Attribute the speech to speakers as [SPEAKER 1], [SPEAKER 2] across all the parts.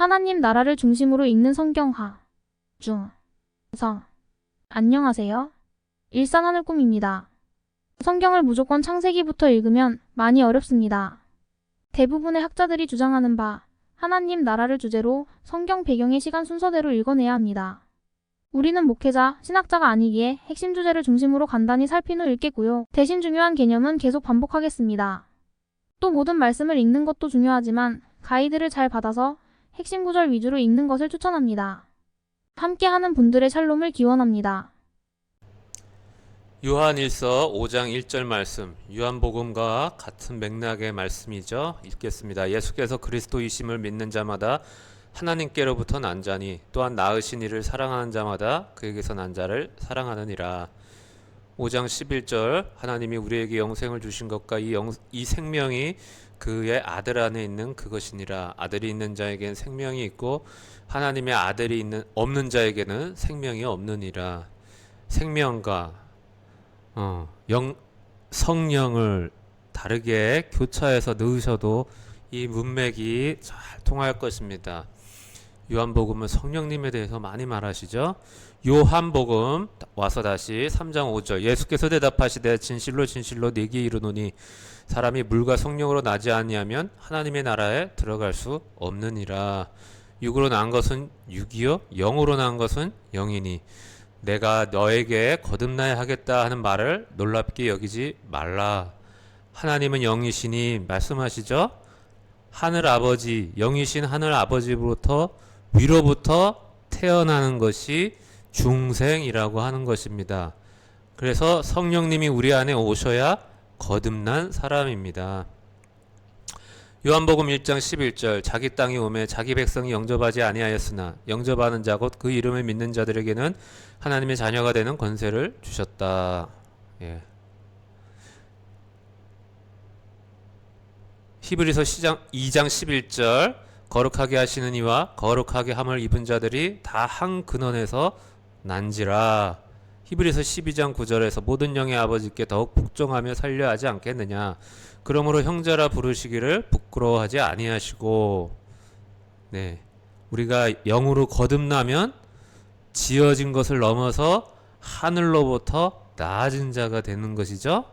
[SPEAKER 1] 하나님 나라를 중심으로 읽는 성경 중.서 안녕하세요. 일상하늘 꿈입니다. 성경을 무조건 창세기부터 읽으면 많이 어렵습니다. 대부분의 학자들이 주장하는 바 하나님 나라를 주제로 성경 배경의 시간 순서대로 읽어내야 합니다. 우리는 목회자, 신학자가 아니기에 핵심 주제를 중심으로 간단히 살핀 후 읽겠고요. 대신 중요한 개념은 계속 반복하겠습니다. 또 모든 말씀을 읽는 것도 중요하지만 가이드를 잘 받아서 핵심 구절 위주로 읽는 것을 추천합니다. 함께하는 분들의 샬롬을 기원합니다.
[SPEAKER 2] 요한일서 5장 1절 말씀, 요한복음과 같은 맥락의 말씀이죠. 읽겠습니다. 예수께서 그리스도이심을 믿는 자마다 하나님께로부터 난 자니 또한 낳으신 이를 사랑하는 자마다 그에게서 난 자를 사랑하느니라. 5장 11절, 하나님이 우리에게 영생을 주신 것과 이 생명이 그의 아들 안에 있는 그것이니라. 아들이 있는 자에게는 생명이 있고 하나님의 아들이 없는 자에게는 생명이 없느니라. 생명과 성령을 다르게 교차해서 넣으셔도 이 문맥이 잘 통할 것입니다. 요한복음은 성령님에 대해서 많이 말하시죠. 요한복음 와서 다시 3장 5절, 예수께서 대답하시되 진실로 진실로 네게 이르노니 사람이 물과 성령으로 나지 아니하면 하나님의 나라에 들어갈 수 없느니라. 육으로 난 것은 육이요 영으로 난 것은 영이니 내가 너에게 거듭나야 하겠다 하는 말을 놀랍게 여기지 말라. 하나님은 영이시니 말씀하시죠. 하늘 아버지, 영이신 하늘 아버지로부터 위로부터 태어나는 것이 중생이라고 하는 것입니다. 그래서 성령님이 우리 안에 오셔야 거듭난 사람입니다. 요한복음 1장 11절, 자기 땅에 오매 자기 백성이 영접하지 아니하였으나 영접하는 자 곧 그 이름을 믿는 자들에게는 하나님의 자녀가 되는 권세를 주셨다. 예. 히브리서 2장 11절, 거룩하게 하시는 이와 거룩하게 함을 입은 자들이 다 한 근원에서 난지라. 히브리서 12장 9절에서 모든 영의 아버지께 더욱 복종하며 살려 하지 않겠느냐. 그러므로 형제라 부르시기를 부끄러워하지 아니하시고. 네, 우리가 영으로 거듭나면 지어진 것을 넘어서 하늘로부터 나아진 자가 되는 것이죠.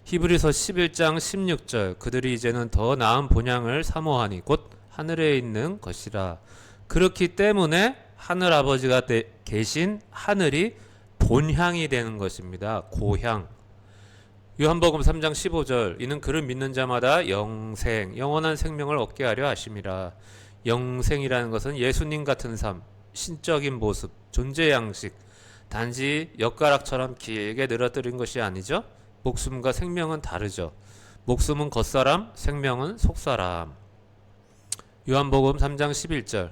[SPEAKER 2] 히브리서 11장 16절, 그들이 이제는 더 나은 본향을 사모하니 곧 하늘에 있는 것이라. 그렇기 때문에 하늘 아버지가 계신 하늘이 본향이 되는 것입니다. 고향. 요한복음 3장 15절, 이는 그를 믿는 자마다 영생, 영원한 생명을 얻게 하려 하심이라. 영생이라는 것은 예수님 같은 삶, 신적인 모습, 존재 양식, 단지 엿가락처럼 길게 늘어뜨린 것이 아니죠. 목숨과 생명은 다르죠. 목숨은 겉사람, 생명은 속사람. 요한복음 3장 11절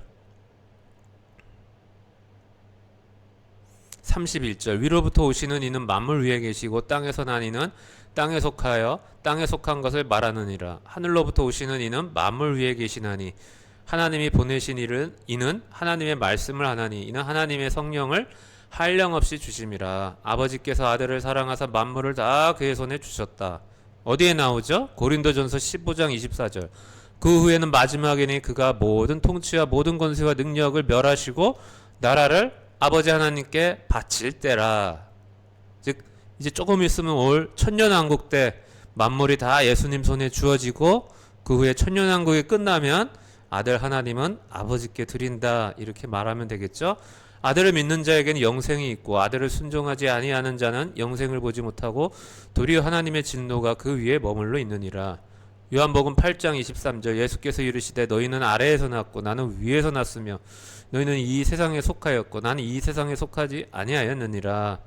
[SPEAKER 2] 31절, 위로부터 오시는 이는 만물 위에 계시고 땅에서 난 이는 땅에 속하여 땅에 속한 것을 말하느니라. 하늘로부터 오시는 이는 만물 위에 계시나니 하나님이 보내신 이는 하나님의 말씀을 하나니 이는 하나님의 성령을 한량없이 주심이라. 아버지께서 아들을 사랑하사 만물을 다 그의 손에 주셨다. 어디에 나오죠? 고린도전서 15장 24절, 그 후에는 마지막에는 그가 모든 통치와 모든 권세와 능력을 멸하시고 나라를 아버지 하나님께 바칠 때라. 즉 이제 조금 있으면 올 천년왕국 때 만물이 다 예수님 손에 주어지고 그 후에 천년왕국이 끝나면 아들 하나님은 아버지께 드린다, 이렇게 말하면 되겠죠. 아들을 믿는 자에게는 영생이 있고 아들을 순종하지 아니하는 자는 영생을 보지 못하고 도리어 하나님의 진노가 그 위에 머물러 있느니라. 요한복음 8장 23절, 예수께서 이르시되 너희는 아래에서 났고 나는 위에서 났으며 너희는 이 세상에 속하였고 나는 이 세상에 속하지 아니하였느니라.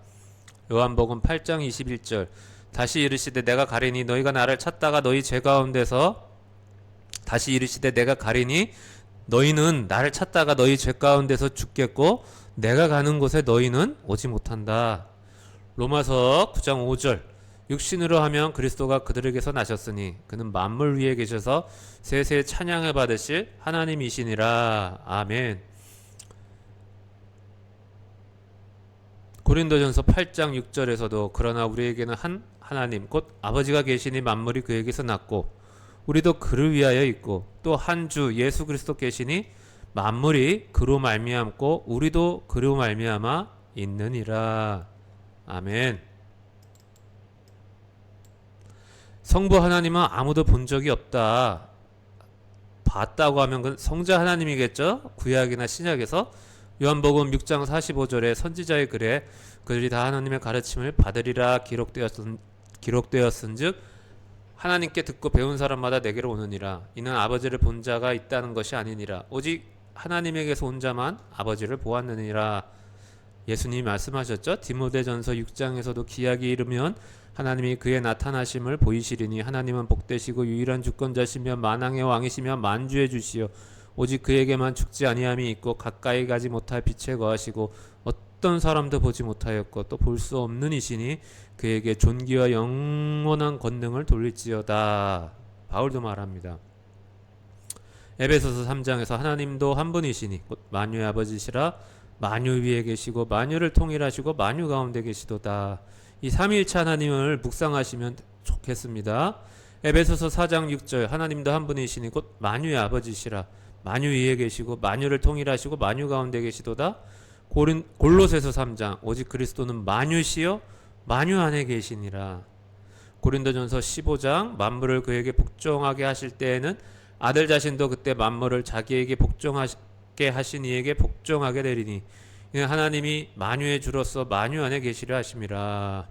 [SPEAKER 2] 요한복음 8장 21절, 다시 이르시되 내가 가리니 너희가 나를 찾다가 너희 죄 가운데서 다시 이르시되 내가 가리니 너희는 나를 찾다가 너희 죄 가운데서 죽겠고 내가 가는 곳에 너희는 오지 못한다. 로마서 9장 5절, 육신으로 하면 그리스도가 그들에게서 나셨으니 그는 만물 위에 계셔서 세세 찬양을 받으실 하나님이시니라. 아멘. 고린도전서 8장 6절에서도 그러나 우리에게는 한 하나님 곧 아버지가 계시니 만물이 그에게서 났고 우리도 그를 위하여 있고 또 한 주 예수 그리스도 계시니 만물이 그로 말미암고 우리도 그로 말미암아 있느니라. 아멘. 성부 하나님은 아무도 본 적이 없다. 봤다고 하면 그 성자 하나님이겠죠? 구약이나 신약에서. 요한복음 6장 45절에 선지자의 글에 그들이 다 하나님의 가르침을 받으리라 기록되었은즉 하나님께 듣고 배운 사람마다 내게로 오느니라. 이는 아버지를 본 자가 있다는 것이 아니니라. 오직 하나님에게서 온 자만 아버지를 보았느니라. 예수님이 말씀하셨죠. 디모데전서 6장에서도 기약이 이르면 하나님이 그의 나타나심을 보이시리니 하나님은 복되시고 유일한 주권자시며 만왕의 왕이시며 만주의 주시요 오직 그에게만 죽지 아니함이 있고 가까이 가지 못할 빛에 거하시고 어떤 사람도 보지 못하였고 또 볼 수 없는 이시니 그에게 존귀와 영원한 권능을 돌릴지어다. 바울도 말합니다. 에베소서 3장에서 하나님도 한 분이시니 곧 만유의 아버지시라 만유 위에 계시고 만유를 통일하시고 만유 가운데 계시도다. 이 삼위일체 하나님을 묵상하시면 좋겠습니다. 에베소서 4장 6절 하나님도 한 분이시니 곧 만유의 아버지시라 만유 위에 계시고 만유를 통일하시고 만유 가운데 계시도다. 골로새서 3장 오직 그리스도는 만유시요 만유 안에 계시니라. 고린도전서 15장 만물을 그에게 복종하게 하실 때에는 아들 자신도 그때 만물을 자기에게 복종하게 하신 이에게 복종하게 되리니 이는 하나님이 만유의 주로서 만유 안에 계시려 하심이라.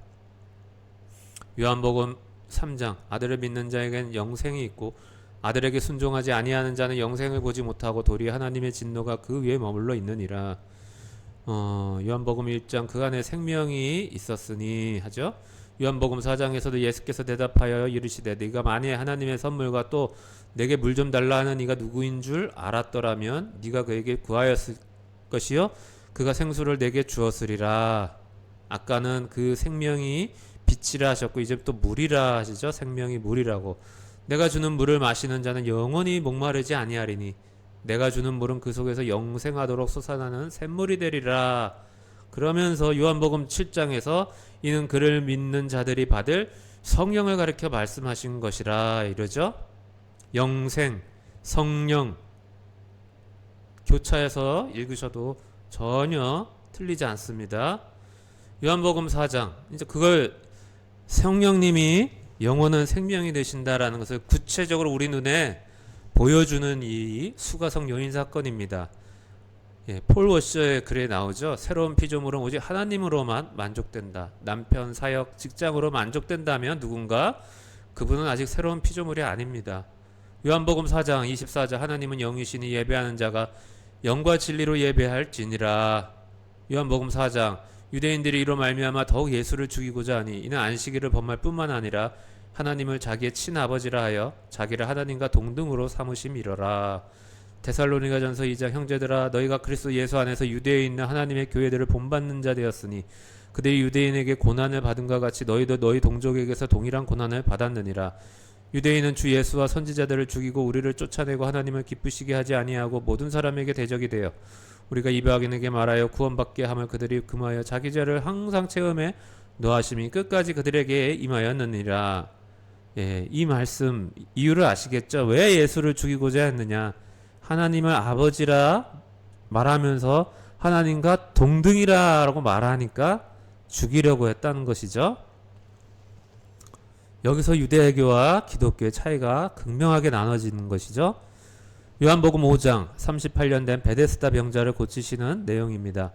[SPEAKER 2] 요한복음 3장 아들을 믿는 자에겐 영생이 있고 아들에게 순종하지 아니하는 자는 영생을 보지 못하고 도리어 하나님의 진노가 그 위에 머물러 있느니라. 요한복음 1장 그 안에 생명이 있었으니 하죠. 요한복음 4장에서도 예수께서 대답하여 이르시되 네가 만일 하나님의 선물과 또 내게 물 좀 달라 하는 이가 누구인 줄 알았더라면 네가 그에게 구하였을 것이요 그가 생수를 내게 주었으리라. 아까는 그 생명이 빛이라 하셨고 이제 또 물이라 하시죠. 생명이 물이라고. 내가 주는 물을 마시는 자는 영원히 목마르지 아니하리니 내가 주는 물은 그 속에서 영생하도록 솟아나는 샘물이 되리라. 그러면서 요한복음 7장에서 이는 그를 믿는 자들이 받을 성령을 가리켜 말씀하신 것이라 이러죠. 영생, 성령 교차해서 읽으셔도 전혀 틀리지 않습니다. 요한복음 4장 이제 그걸 성령님이 영원한 생명이 되신다라는 것을 구체적으로 우리 눈에 보여주는 이 수가성 여인 사건입니다. 폴 워셔의 글에 나오죠. 새로운 피조물은 오직 하나님으로만 만족된다. 남편, 사역, 직장으로 만족된다면 누군가 그분은 아직 새로운 피조물이 아닙니다. 요한복음 4장 24절 하나님은 영이시니 예배하는 자가 영과 진리로 예배할지니라. 요한복음 4장 유대인들이 이로 말미암아 더욱 예수를 죽이고자 하니 이는 안식일을 범할 뿐만 아니라 하나님을 자기의 친아버지라 하여 자기를 하나님과 동등으로 삼으심이로라. 데살로니가전서 2장 형제들아 너희가 그리스도 예수 안에서 유대에 있는 하나님의 교회들을 본받는 자 되었으니 그들이 유대인에게 고난을 받은 것 같이 너희도 너희 동족에게서 동일한 고난을 받았느니라. 유대인은 주 예수와 선지자들을 죽이고 우리를 쫓아내고 하나님을 기쁘시게 하지 아니하고 모든 사람에게 대적이 되어 우리가 이방인에게 말하여 구원받게 함을 그들이 금하여 자기 죄를 항상 체험해 노하심이 끝까지 그들에게 임하였느니라. 이 말씀 이유를 아시겠죠? 왜 예수를 죽이고자 했느냐? 하나님을 아버지라 말하면서 하나님과 동등이라고 말하니까 죽이려고 했다는 것이죠. 여기서 유대교와 기독교의 차이가 극명하게 나눠지는 것이죠. 요한복음 5장 38년 된 베데스다 병자를 고치시는 내용입니다.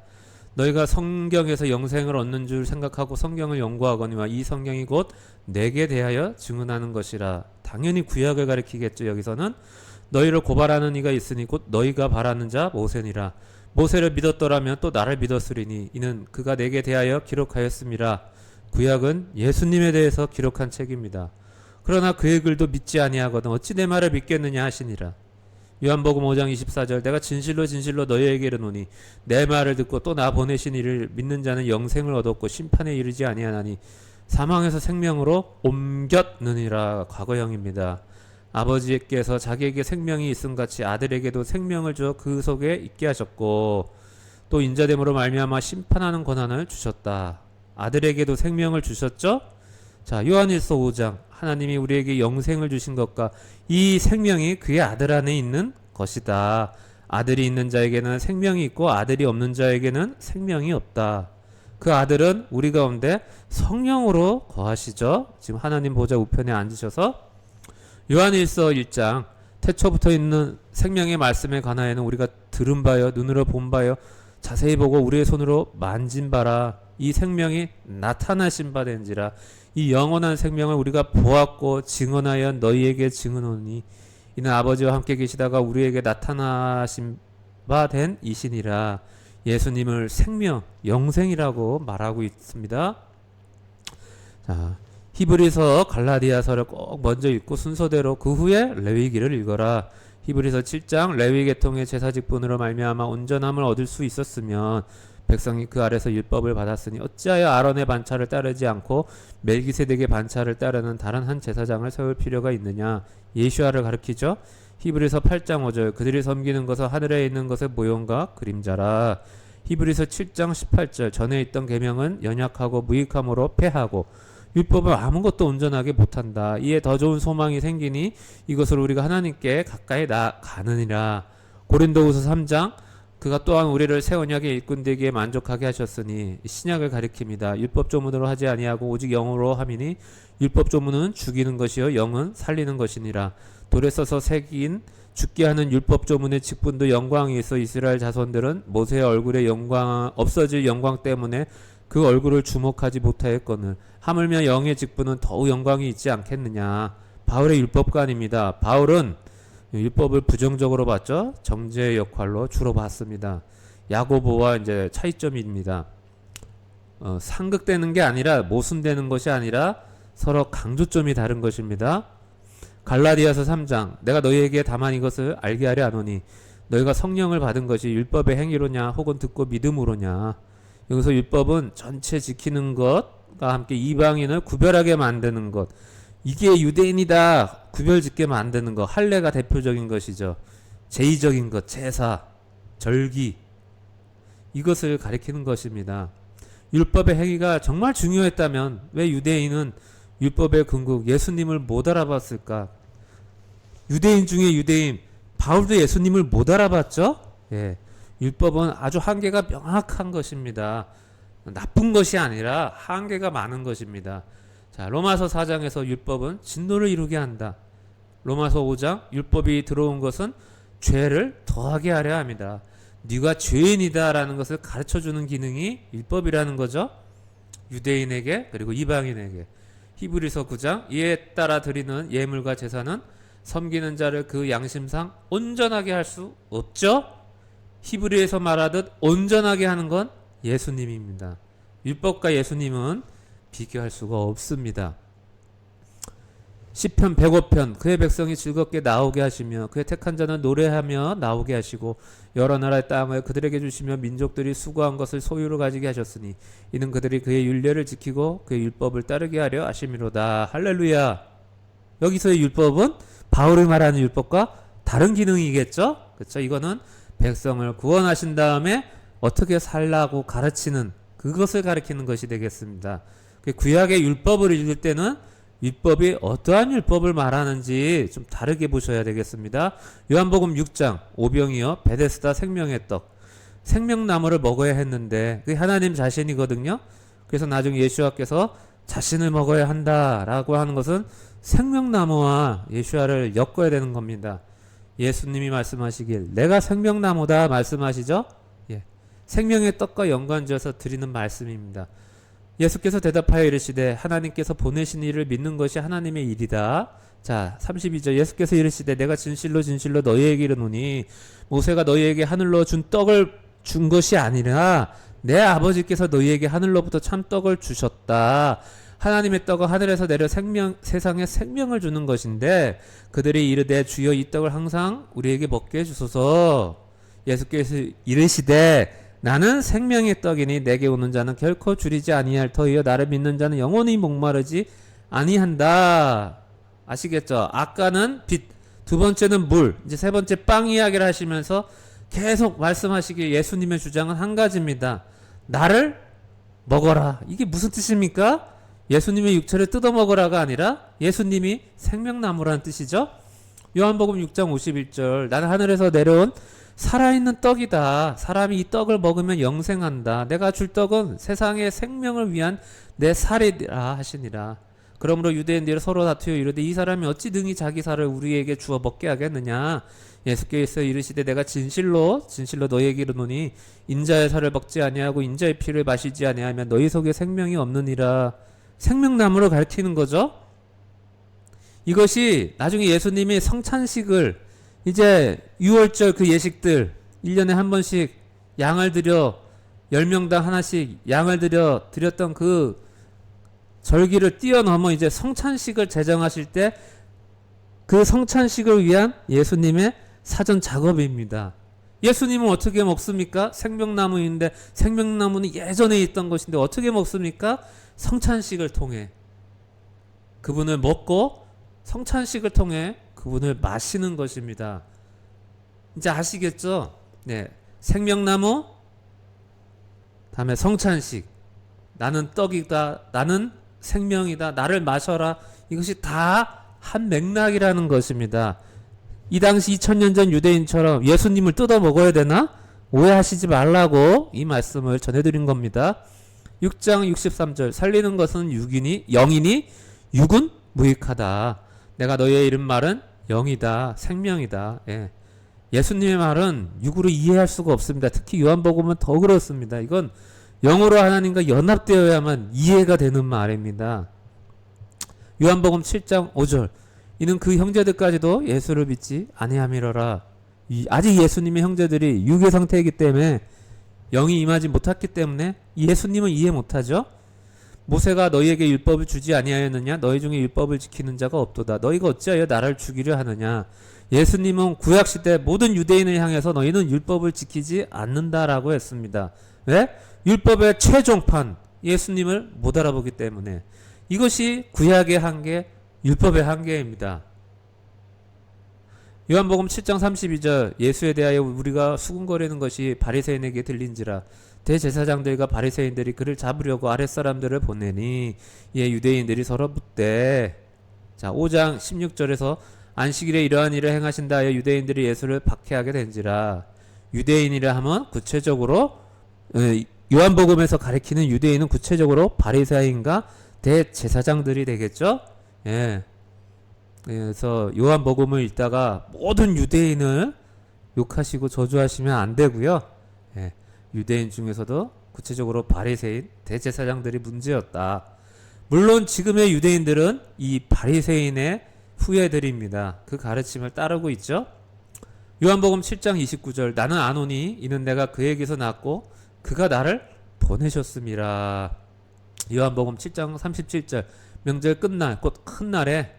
[SPEAKER 2] 너희가 성경에서 영생을 얻는 줄 생각하고 성경을 연구하거니와 이 성경이 곧 내게 대하여 증언하는 것이라. 당연히 구약을 가리키겠죠. 여기서는 너희를 고발하는 이가 있으니 곧 너희가 바라는 자 모세니라. 모세를 믿었더라면 또 나를 믿었으리니 이는 그가 내게 대하여 기록하였음이라. 구약은 예수님에 대해서 기록한 책입니다. 그러나 그의 글도 믿지 아니하거든 어찌 내 말을 믿겠느냐 하시니라. 요한복음 5장 24절 내가 진실로 진실로 너희에게 이르노니 내 말을 듣고 또 나 보내신 이를 믿는 자는 영생을 얻었고 심판에 이르지 아니하나니 사망에서 생명으로 옮겼느니라. 과거형입니다. 아버지께서 자기에게 생명이 있음같이 아들에게도 생명을 주어 그 속에 있게 하셨고 또 인자됨으로 말미암아 심판하는 권한을 주셨다. 아들에게도 생명을 주셨죠? 자, 요한일서 5장 하나님이 우리에게 영생을 주신 것과 이 생명이 그의 아들 안에 있는 것이다. 아들이 있는 자에게는 생명이 있고 아들이 없는 자에게는 생명이 없다. 그 아들은 우리 가운데 성령으로 거하시죠. 지금 하나님 보좌 우편에 앉으셔서 요한일서 1장 태초부터 있는 생명의 말씀에 관하여는 우리가 들은 바요 눈으로 본 바요 자세히 보고 우리의 손으로 만진 바라. 이 생명이 나타나신 바 된지라. 이 영원한 생명을 우리가 보았고 증언하여 너희에게 증언하니 이는 아버지와 함께 계시다가 우리에게 나타나신 바 된 이시니라. 예수님을 생명, 영생이라고 말하고 있습니다. 자, 히브리서 갈라디아서를 꼭 먼저 읽고 순서대로 그 후에 레위기를 읽어라. 히브리서 7장 레위 계통의 제사 직분으로 말미암아 온전함을 얻을 수 있었으면 백성이 그 아래서 율법을 받았으니 어찌하여 아론의 반차를 따르지 않고 멜기세덱의 반차를 따르는 다른 한 제사장을 세울 필요가 있느냐. 예수아를 가리키죠. 히브리서 8장 5절 그들이 섬기는 것은 하늘에 있는 것의 모형과 그림자라. 히브리서 7장 18절 전에 있던 계명은 연약하고 무익함으로 패하고 율법은 아무것도 온전하게 못한다. 이에 더 좋은 소망이 생기니 이것을 우리가 하나님께 가까이 나가느니라. 고린도후서 3장 그가 또한 우리를 새 언약의 일꾼 되기에 만족하게 하셨으니 신약을 가리킵니다. 율법 조문으로 하지 아니하고 오직 영으로 함이니 율법 조문은 죽이는 것이요 영은 살리는 것이니라. 돌에 써서 새긴 죽게 하는 율법 조문의 직분도 영광이 있어 이스라엘 자손들은 모세의 얼굴에 영광 없어질 영광 때문에 그 얼굴을 주목하지 못하였거늘 하물며 영의 직분은 더욱 영광이 있지 않겠느냐. 바울의 율법관입니다. 바울은 율법을 부정적으로 봤죠. 정죄의 역할로 주로 봤습니다. 야고보와 이제 차이점입니다. 상극되는 게 아니라 모순되는 것이 아니라 서로 강조점이 다른 것입니다. 갈라디아서 3장 내가 너희에게 다만 이것을 알게 하려 하노니 너희가 성령을 받은 것이 율법의 행위로냐 혹은 듣고 믿음으로냐. 여기서 율법은 전체 지키는 것과 함께 이방인을 구별하게 만드는 것, 이게 유대인이다 구별짓게 만드는 것, 할례가 대표적인 것이죠. 제의적인 것, 제사, 절기, 이것을 가리키는 것입니다. 율법의 행위가 정말 중요했다면 왜 유대인은 율법의 근국 예수님을 못 알아봤을까? 유대인 중에 유대인 바울도 예수님을 못 알아봤죠? 예. 율법은 아주 한계가 명확한 것입니다. 나쁜 것이 아니라 한계가 많은 것입니다. 자, 로마서 4장에서 율법은 진노를 이루게 한다. 로마서 5장 율법이 들어온 것은 죄를 더하게 하려 합니다. 네가 죄인이다라는 것을 가르쳐주는 기능이 율법이라는 거죠. 유대인에게 그리고 이방인에게. 히브리서 9장 이에 따라 드리는 예물과 제사는 섬기는 자를 그 양심상 온전하게 할 수 없죠. 히브리에서 말하듯 온전하게 하는 건 예수님입니다. 율법과 예수님은 비교할 수가 없습니다. 시편 105편 그의 백성이 즐겁게 나오게 하시며 그의 택한 자는 노래하며 나오게 하시고 여러 나라의 땅을 그들에게 주시며 민족들이 수고한 것을 소유로 가지게 하셨으니 이는 그들이 그의 율례를 지키고 그의 율법을 따르게 하려 하심이로다. 할렐루야. 여기서의 율법은 바울이 말하는 율법과 다른 기능이겠죠. 그렇죠. 이거는 백성을 구원하신 다음에 어떻게 살라고 가르치는 그것을 가리키는 것이 되겠습니다. 구약의 율법을 읽을 때는 율법이 어떠한 율법을 말하는지 좀 다르게 보셔야 되겠습니다. 요한복음 6장 오병이어 베데스다 생명의 떡 생명나무를 먹어야 했는데 그게 하나님 자신이거든요. 그래서 나중에 예수와께서 자신을 먹어야 한다라고 하는 것은 생명나무와 예수와를 엮어야 되는 겁니다. 예수님이 말씀하시길 내가 생명나무다 말씀하시죠. 예. 생명의 떡과 연관지어서 드리는 말씀입니다. 예수께서 대답하여 이르시되 하나님께서 보내신 이를 믿는 것이 하나님의 일이다. 자 32절 예수께서 이르시되 내가 진실로 진실로 너희에게 이르노니 모세가 너희에게 하늘로 준 떡을 준 것이 아니라 내 아버지께서 너희에게 하늘로부터 참 떡을 주셨다. 하나님의 떡은 하늘에서 내려 세상에 생명을 주는 것인데 그들이 이르되 주여 이 떡을 항상 우리에게 먹게 해주소서. 예수께서 이르시되 나는 생명의 떡이니 내게 오는 자는 결코 줄이지 아니할 터이요 나를 믿는 자는 영원히 목마르지 아니한다. 아시겠죠? 아까는 빛, 두 번째는 물, 이제 세 번째 빵 이야기를 하시면서 계속 말씀하시기에 예수님의 주장은 한 가지입니다. 나를 먹어라. 이게 무슨 뜻입니까? 예수님의 육체를 뜯어 먹으라가 아니라 예수님이 생명나무라는 뜻이죠. 요한복음 6장 51절 나는 하늘에서 내려온 살아있는 떡이다. 사람이 이 떡을 먹으면 영생한다. 내가 줄 떡은 세상의 생명을 위한 내 살이라 하시니라. 그러므로 유대인들이 서로 다투어 이르되 이 사람이 어찌 능히 자기 살을 우리에게 주어 먹게 하겠느냐. 예수께서 이르시되 내가 진실로 너희에게 이르노니 인자의 살을 먹지 아니하고 인자의 피를 마시지 아니하면 너희 속에 생명이 없느니라. 생명나무를 가리키는 거죠. 이것이 나중에 예수님이 성찬식을 이제 6월절 그 예식들 1년에 한 번씩 양을 드려 10명당 하나씩 양을 드렸던 그 절기를 뛰어넘어 이제 성찬식을 제정하실 때 그 성찬식을 위한 예수님의 사전 작업입니다. 예수님은 어떻게 먹습니까? 생명나무인데 생명나무는 예전에 있던 것인데 어떻게 먹습니까? 성찬식을 통해 그분을 먹고 성찬식을 통해 그분을 마시는 것입니다. 이제 아시겠죠? 네, 생명나무, 다음에 성찬식. 나는 떡이다, 나는 생명이다, 나를 마셔라. 이것이 다 한 맥락이라는 것입니다. 이 당시 2000년 전 유대인처럼 예수님을 뜯어 먹어야 되나? 오해하시지 말라고 이 말씀을 전해드린 겁니다. 6장 63절 살리는 것은 영이니 육은 무익하다. 내가 너희의 이른 말은 영이다, 생명이다. 예. 예수님의 말은 육으로 이해할 수가 없습니다. 특히 요한복음은 더 그렇습니다. 이건 영으로 하나님과 연합되어야만 이해가 되는 말입니다. 요한복음 7장 5절 이는 그 형제들까지도 예수를 믿지 아니함이로라. 아직 예수님의 형제들이 육의 상태이기 때문에 영이 임하지 못했기 때문에 예수님은 이해 못하죠. 모세가 너희에게 율법을 주지 아니하였느냐? 너희 중에 율법을 지키는 자가 없도다. 너희가 어찌하여 나를 죽이려 하느냐? 예수님은 구약시대 모든 유대인을 향해서 너희는 율법을 지키지 않는다라고 했습니다. 왜? 율법의 최종판 예수님을 못 알아보기 때문에. 이것이 구약의 한계, 율법의 한계입니다. 요한복음 7장 32절 예수에 대하여 우리가 수군거리는 것이 바리새인에게 들린지라. 대제사장들과 바리새인들이 그를 잡으려고 아랫사람들을 보내니 이에 유대인들이 서로 묻되. 자, 5장 16절에서 안식일에 이러한 일을 행하신다 하여 유대인들이 예수를 박해하게 된지라. 유대인이라 하면 구체적으로 요한복음에서 가리키는 유대인은 구체적으로 바리새인과 대제사장들이 되겠죠. 예. 그래서 요한복음을 읽다가 모든 유대인을 욕하시고 저주하시면 안 되고요. 예. 유대인 중에서도 구체적으로 바리새인, 대제사장들이 문제였다. 물론 지금의 유대인들은 이 바리새인의 후예들입니다. 그 가르침을 따르고 있죠. 요한복음 7장 29절 나는 아노니 이는 내가 그에게서 났고 그가 나를 보내셨음이라. 요한복음 7장 37절 명절 끝날 곧 큰 날에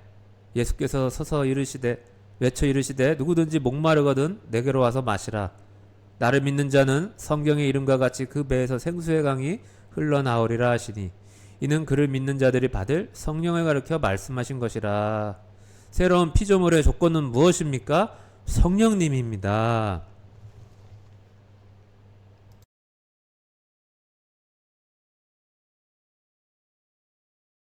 [SPEAKER 2] 예수께서 서서 외쳐 이르시되 누구든지 목마르거든 내게로 와서 마시라. 나를 믿는 자는 성경의 이름과 같이 그 배에서 생수의 강이 흘러나오리라 하시니 이는 그를 믿는 자들이 받을 성령을 가르쳐 말씀하신 것이라. 새로운 피조물의 조건은 무엇입니까? 성령님입니다.